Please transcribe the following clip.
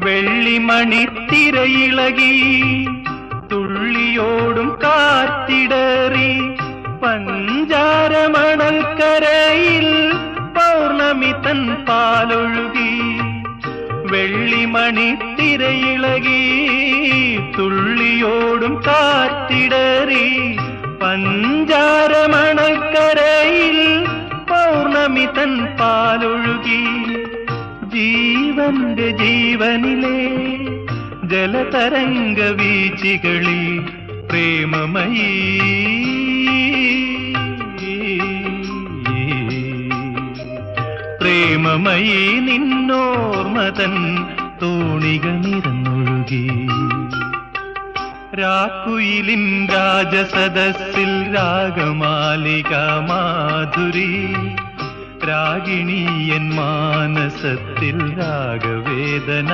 വെള്ളിമണിത്തിരയിളകി തുള്ളിയോടും കാറ്റിടറി പഞ്ചാരമണൽക്കരയിൽ പൗർണമി തൻ പാലൊഴുകി. വെള്ളിമണിത്തിരയിളകി തുള്ളിയോടും കാറ്റിടറി പഞ്ചാരമണൽക്കരയിൽ പൗർണമി തൻ പാലൊഴുകി. ജീവന്റെ ജീവനിലെ ജലതരംഗ വീച്ചികളിൽ പ്രേമമയീ പ്രേമമയീ നിന്നോർമതൻ തോണിക നിറന്നൊഴുകി. രാക്കുയിലിൻ രാജസദസ്സിൽ രാഗമാലിക മാധുരി, രാഗിണീയൻ മാനസത്തിൽ രാഗവേദന